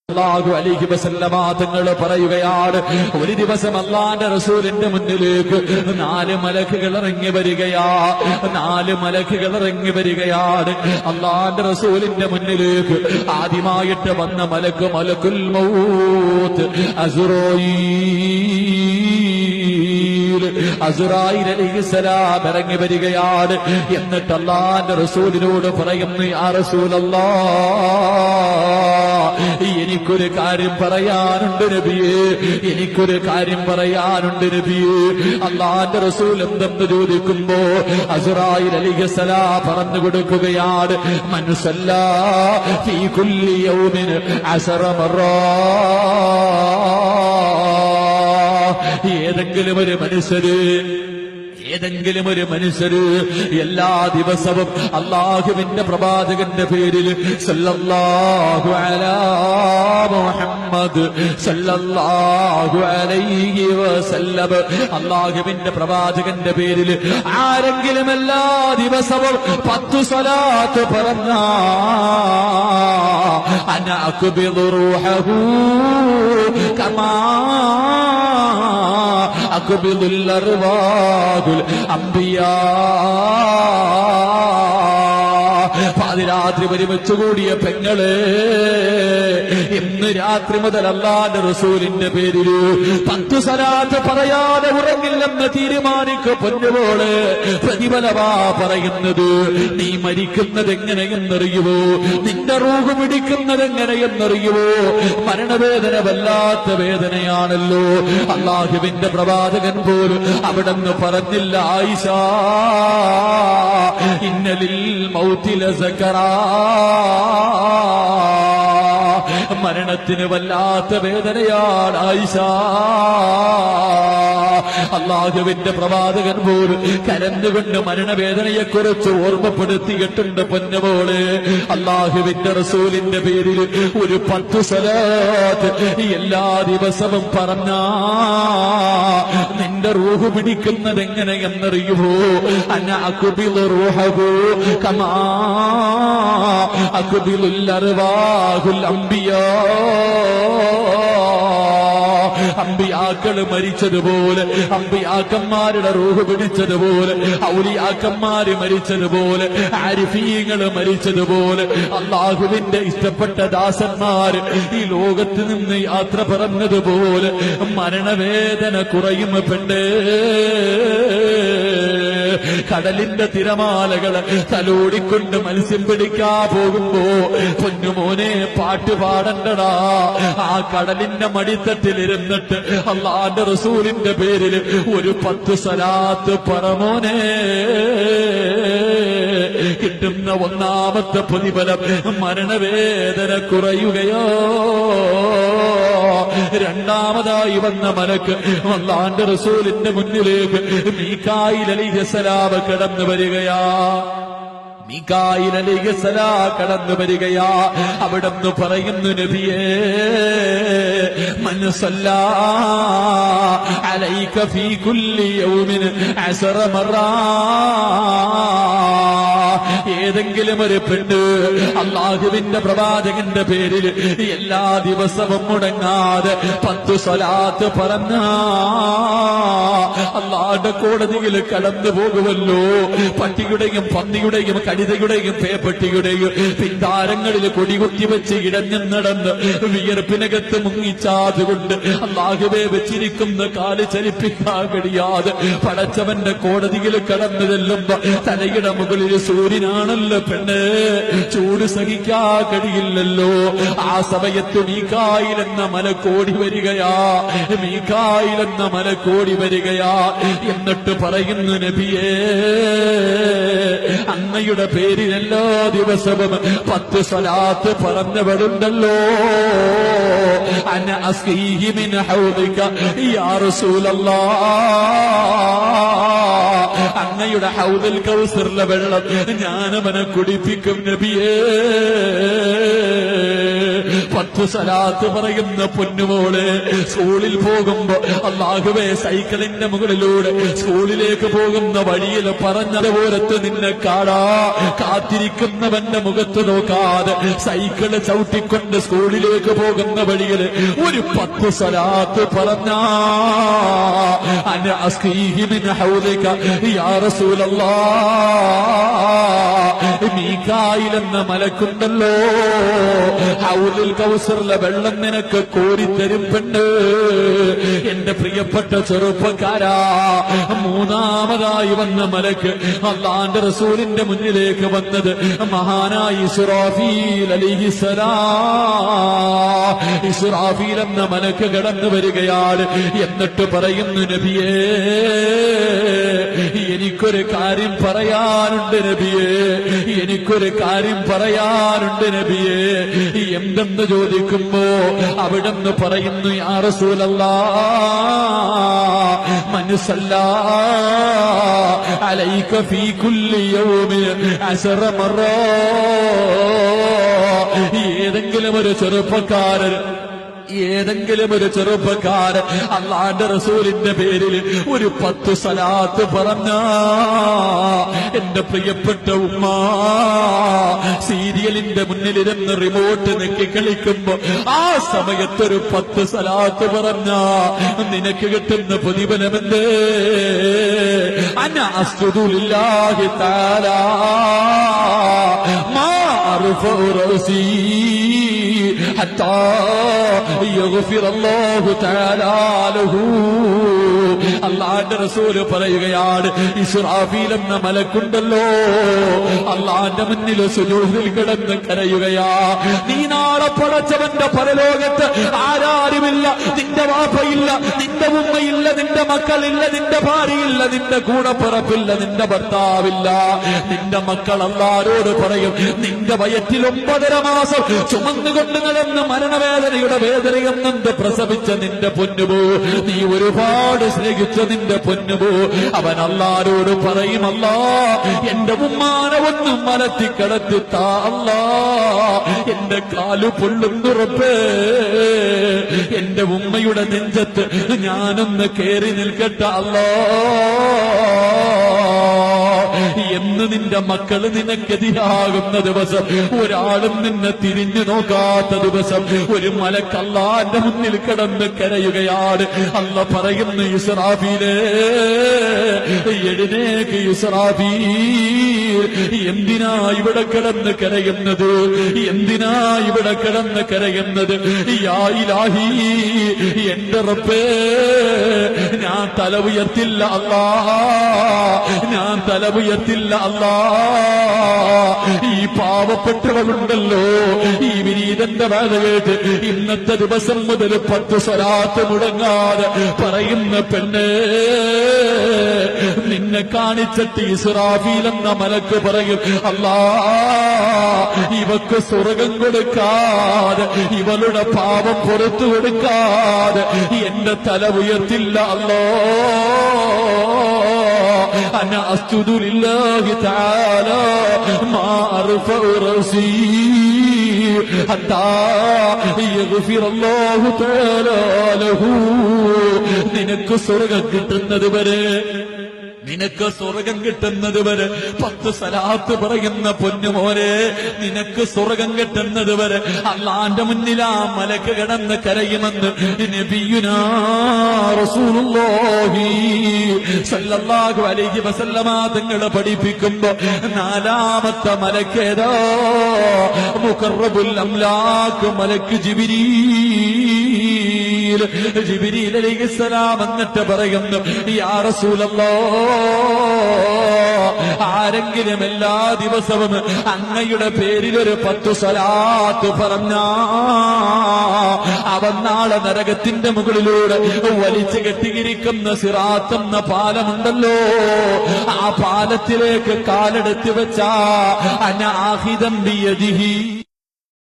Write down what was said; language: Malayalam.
സല്ലല്ലാഹു അലൈഹി വസല്ലമ തങ്ങൾ പറയുകയാണ്, ഒരു ദിവസം അല്ലാഹുവിന്റെ റസൂലിന്റെ മുന്നിലേക്ക് 4 മലക്കുകൾ ഇറങ്ങി വരികയാണ്. അല്ലാഹുവിന്റെ റസൂലിന്റെ മുന്നിലേക്ക് ആദ്യമായിട്ട് വന്ന മലക്ക് മലക്കുൽ മൗത്ത് അസ്റായീൽ അലൈഹിസ്സലാം ഇറങ്ങി വരികയാണ്. എന്നിട്ട് അല്ലാഹുവിന്റെ റസൂലിനോട് പറയുന്നു, യാ റസൂലല്ലാഹ്, എനിക്കൊരു കാര്യം പറയാനുണ്ട് നബിയേ, അല്ലാഹുവിന്റെ റസൂൽ എന്തെന്ന് ചോദിക്കുമ്പോ അസ്റായീൽ അലൈഹിസ്സലാം പറഞ്ഞു കൊടുക്കുകയാണ്, മൻ സല്ലാ ഫീ കുല്ലി യൗമിൻ 10 മറ. ഏതെങ്കിലും ഒരു മനുഷ്യര് എല്ലാ ദിവസവും അല്ലാഹുവിന്റെ പ്രവാചകന്റെ പേരിൽ സല്ലല്ലാഹു അലാ മുഹമ്മദ് സല്ലല്ലാഹു അലൈഹി വസല്ലം, അല്ലാഹുവിന്റെ പ്രവാചകന്റെ പേരിൽ ആരെങ്കിലും എല്ലാ ദിവസവും 10 സ്വലാത്ത് പറഞ്ഞാ അന അഖ്ബിദു റൂഹഹു കമാ അഖ്ബിദുൽ അർവാഹുൽ അംബിയാ. പാതിരാത്രി ഒരുമിച്ചുകൂടിയ പെങ്ങളെ, ഇന്ന് രാത്രി മുതൽ അല്ലാഹുവിന്റെ റസൂലിന്റെ പേരിൽ 10 സ്വലാത്ത് പറയാതെ ഉറങ്ങില്ലെന്ന് തീരുമാനിക്കും പൊന്നുപോലെ. പ്രതിഫലമാ പറയുന്നത്. നീ മരിക്കുന്നത് എങ്ങനെയെന്നറിയുവോ? നിന്റെ റൂഹ് പിടിക്കുന്നത് എങ്ങനെയെന്നറിയുവോ? മരണവേദന വല്ലാത്ത വേദനയാണല്ലോ. അല്ലാഹുവിന്റെ പ്രവാചകൻ പോലും അവിടെന്ന് പറഞ്ഞില്ല, ആയിഷ ഇന്നലിൽ മൗതില സകറാ, മരണത്തിന് വല്ലാത്ത വേദനയാണ് ആയിഷ. അല്ലാഹുവിന്റെ പ്രവാചകൻ പോലും കരഞ്ഞുകൊണ്ട് മരണവേദനയെക്കുറിച്ച് ഓർമ്മപ്പെടുത്തിയിട്ടുണ്ട് പൊന്നുപോലെ. അല്ലാഹുവിന്റെ റസൂലിന്റെ പേരിൽ ഒരു 10 സ്വലാത്ത് എല്ലാ ദിവസവും പറഞ്ഞാ നിന്റെ റൂഹ് പിടിക്കുന്നത് എങ്ങനെയെന്നറിയുമോ? അന അഖ്ബിദു റൂഹഹു കമാ അഖ്ബിദുൽ അർവാഹുൽ അംബിയാ. അമ്പിയാക്കള് മരിച്ചതുപോലെ, അമ്പിയാക്കന്മാരുടെ റൂഹ് പിടിച്ചതുപോലെ, ഔലിയാക്കന്മാര് മരിച്ചതുപോലെ, ആരിഫീങ്ങള് മരിച്ചതുപോലെ, അല്ലാഹുവിന്റെ ഇഷ്ടപ്പെട്ട ദാസന്മാര് ഈ ലോകത്ത് നിന്ന് യാത്ര പറഞ്ഞതുപോലെ മരണവേദന കുറയും പെണ്ണേ. കടലിന്റെ തിരമാലകള് തലോടിക്കൊണ്ട് മത്സ്യം പിടിക്കാ പോകുമ്പോ പൊന്നുമോനെ പാട്ട് പാടണ്ടടാ. ആ കടലിന്റെ മടിത്തട്ടിലിരുന്നിട്ട് അല്ലാഹുവിന്റെ റസൂലിന്റെ പേരിൽ ഒരു 10 സ്വലാത്ത് പറമോനെ. കിട്ടുന്ന ഒന്നാമത്തെ പ്രതിഫലം മരണവേദന കുറയുകയോ. രണ്ടാമതായി വന്ന മലക്ക് അല്ലാഹുവിന്റെ റസൂലിന്റെ മുന്നിലേക്ക് മീകായിൽ അലൈഹിസ്സലാം കടന്നു വരികയാ. അവിടെന്ന് പറയുന്നു, നബിയേ മൻ സല്ലാ അലൈക ഫീ കുല്ലി യൗമിൻ 10 മറ. ഏതെങ്കിലും ഒരു പെണ്ണ് അല്ലാഹുവിന്റെ പ്രവാചകന്റെ പേരിൽ എല്ലാ ദിവസവും മുടങ്ങാതെ 10 സ്വലാത്ത് പറഞ്ഞാ അല്ലാഹുവിന്റെ കോടതിയിൽ കടന്നു പോകുമല്ലോ. പട്ടിയുടെയും പന്നിയുടെയും കഴുതയുടെയും പേപ്പട്ടിയുടെയും പിന്താരങ്ങളിൽ കൊടികുത്തി വെച്ച് ഇടഞ്ഞു നടന്ന് വിയർപ്പിനകത്ത് മുങ്ങിച്ചാതുകൊണ്ട് അല്ലാഹുവേ വെച്ചിരിക്കുന്ന കാല് ചലിപ്പിക്കാൻ കഴിയാതെ പടച്ചവന്റെ കോടതിയിൽ കടന്നു ചെല്ലുമ്പോ തലയുടെ മുകളിൽ സൂര്യനാണല്ലോ പെണ്ണ്, ചൂട് സഹിക്കാൻ കഴിയില്ലല്ലോ. ആ സമയത്ത് മീകായിൽ എന്ന മലക്കോടി വരികയാ. എന്നിട്ട് പറയുന്നു, നബിയേ അങ്ങയുടെ പേരിൽ എല്ലാ ദിവസവും 10 സ്വലാത്ത് പറഞ്ഞവരുണ്ടല്ലോ. അന അസ്ഖീഹി മിൻ ഹൗദിക യാ റസൂലല്ലാഹ്, അങ്ങയുടെ ഹൗദുൽ കൗസറിലെ വെള്ളം ഞാനവനെ കുടിപ്പിക്കും നബിയേ. 10 സ്വലാത്ത് പറയുന്ന പൊന്നുമോള് സ്കൂളിൽ പോകുമ്പോ അല്ലാഹുവേ സൈക്കിളിന്റെ മുകളിലൂടെ സ്കൂളിലേക്ക് പോകുന്ന വഴിയിൽ പറഞ്ഞതുപോലത്ത് നിന്നെ കാത്തിരിക്കുന്നവന്റെ മുഖത്ത് നോക്കാതെ സൈക്കിള് ചവിട്ടിക്കൊണ്ട് സ്കൂളിലേക്ക് പോകുന്ന വഴിയിൽ ഒരു 10 സ്വലാത്ത് പറഞ്ഞാ അന അസ്ഖീഹി മിൻ ഹൗലിക യാ റസൂലല്ലാഹ് മീകായിൽ എന്ന മലക്കുണ്ടല്ലോ ഹൗലുൽ കൗസറിലെ വെള്ളം നിനക്ക് കോരിത്തരും പെണ്ണ്. എന്റെ പ്രിയപ്പെട്ട ചെറുപ്പക്കാരാ, മൂന്നാമതായി വന്ന മലക്ക് അല്ലാഹുവിന്റെ റസൂലിന്റെ മുന്നിലേക്ക് വന്നത് മഹാനായ ഇസ്രാഫീൽ അലൈഹിസ്സലാം. ഇസ്രാഫീൽ എന്ന മലക്ക് കടന്നു വരികയാണ്. എന്നിട്ട് പറയുന്നു, നബിയേ എനിക്കൊരു കാര്യം പറയാനുണ്ട് നബിയേ, എനിക്കൊരു കാര്യം പറയാനുണ്ട് നബിയേ. എന്തെന്ന് ചോദിക്കുമ്പോ അവിടെന്ന് പറയുന്നു, യാ റസൂലല്ലാഹ് മൻ സല്ലാ അലൈക ഫീ കുല്ലി യൗമിൻ 10 മറ. ഏതെങ്കിലും ഒരു ചെറുപ്പക്കാരൻ അല്ലാഹുവിന്റെ റസൂലിന്റെ പേരിൽ ഒരു 10 സ്വലാത്ത് പറഞ്ഞ എന്റെ പ്രിയപ്പെട്ട ഉമ്മ സീരിയലിന്റെ മുന്നിലിരുന്ന് റിമോട്ട് നെക്കി കളിക്കുമ്പോ ആ സമയത്തൊരു 10 സ്വലാത്ത് പറഞ്ഞ നിനക്ക് കിട്ടുന്ന പ്രതിഫലമെന്ത്? അന അസ്ജുദു ലില്ലാഹി തആല മാ അർഫഉ റഅസി ഹത്താ യഗ്ഫിറല്ലാഹു തആല ലഹു. അല്ലാഹുവിന്റെ റസൂൽ പറയുകയാണ്, ഇസ്രാഫീൽ എന്ന മലക്കുണ്ടല്ലോ അല്ലാഹുവിന്റെ മുന്നിൽ സുജൂദിൽ കിടന്ന് കരയുകയാ. നീ നാളെ പടച്ചവന്റെ പരലോകത്ത് ആരാരുമില്ല, നിന്റെ വാപ്പയില്ല, നിന്റെ ഉമ്മയില്ല, നിന്റെ മക്കളില്ല, നിന്റെ ഭാര്യയില്ല, നിന്റെ കൂടപ്പിറപ്പില്ല, നിന്റെ ഭർത്താവില്ല. നിന്റെ മക്കൾ അല്ലാഹുവോട് പറയും, നിന്റെ വയറ്റിൽ 9.5 മാസം ചുമന്നുകൊണ്ട് നടന്ന് മരണവേദനയുടെ വേദനയെന്നുണ്ട് പ്രസവിച്ച നിന്റെ പൊന്നുപോ, നീ ഒരുപാട് സ്നേഹിച്ച നിന്റെ പൊന്നുപോ, അവൻ അല്ലാഹുവോട് പറയും, അല്ലാ എന്റെ ഉമ്മാനെ ഒന്നും മലത്തി കിടത്തിത്താ അല്ലാ, എന്റെ കാലു പൊള്ളുന്നുറപ്പേ, എന്റെ ഉമ്മയുടെ നെഞ്ചത്ത് ഞാനൊന്ന് കേറി നിൽക്കട്ടെ അല്ലാ എന്ന് നിന്റെ മക്കള് നിനക്കെതിരാകുന്ന ദിവസം, ഒരാളും നിന്നെ തിരിഞ്ഞു നോക്കാത്ത ദിവസം, ഒരു മലക്ക് അല്ലാഹുവിന്റെ മുന്നിൽ കിടന്ന് കരയുകയാണ്. അല്ലാഹ് പറയുന്നു, ഇസ്രാഫീലേ എഴുന്നേക്ക് ഇസ്രാഫീൽ, എന്തിനാ ഇവിടെ കിടന്ന് കരയുന്നത്? എന്തിനാ ഇവിടെ കിടന്ന് കരയുന്നത്? യാ ഇലാഹി, എന്റെ റബ്ബേ ഞാൻ തല ഉയർത്തില്ല അല്ലാ, ഞാൻ തല ഉയർത്തില്ല അല്ലാ. ഈ പാവപ്പെട്ടവരുണ്ടല്ലോ, ഈ വിനീതന്റെ വേദ കേട്ട് ഇന്നത്തെ ദിവസം മുതൽ 10 സ്വലാത്ത് മുടങ്ങാതെ പറയുന്ന പെണ്ണ്, നിന്നെ കാണിച്ചിട്ട് ഇസ്രാഫീൽ എന്ന മലക്ക് പറയും, അല്ലാ ഇവക്ക് സ്വർഗം കൊടുക്കാതെ, ഇവളുടെ പാപം പുറത്തു കൊടുക്കാതെ എന്റെ തല ഉയർത്തില്ല അല്ലാ. أنا أسجد لله تعالى ما أرفع رأسي حتى يغفر الله تعالى له. നിനക്ക് സ്വർഗ്ഗം കിട്ടുന്നത് വരെ, നിനക്ക് സ്വർഗം കിട്ടുന്നത് വരെ 10 സ്വലാത്ത് പറയുന്ന പൊന്നുമോനെ, നിനക്ക് സ്വർഗം കിട്ടുന്നത് വരെ അല്ലാഹുവിന്റെ മുന്നിൽ ആ മലക്ക് കിടന്ന് കരയുമെന്ന് നബിയുനാ റസൂലുള്ളാഹി സ്വല്ലല്ലാഹു അലൈഹി വസല്ലമ തങ്ങൾ പഠിപ്പിക്കുമ്പോ 4ാമത്തെ മലക്കേതാ? മുഖറബുൽ അംലാക്ക് മലക്ക് ജിബ്രീൽ. ജിബ്രീൽ അലൈഹിസ്സലാം എന്നിട്ട് പറയുന്നു, യാ റസൂലല്ലാഹ്, ആരെങ്കിലും എല്ലാ ദിവസവും അങ്ങയുടെ പേരിൽ ഒരു 10 സ്വലാത്ത് പറഞ്ഞാ അവൻ നാളെ നരകത്തിന്റെ മുകളിലൂടെ വലിച്ചു കെട്ടിയിരിക്കുന്ന സിറാത്ത് എന്ന പാലമുണ്ടല്ലോ, ആ പാലത്തിലേക്ക് കാലെടുത്ത് വെച്ചാ അനാഹിതം ബിയദിഹി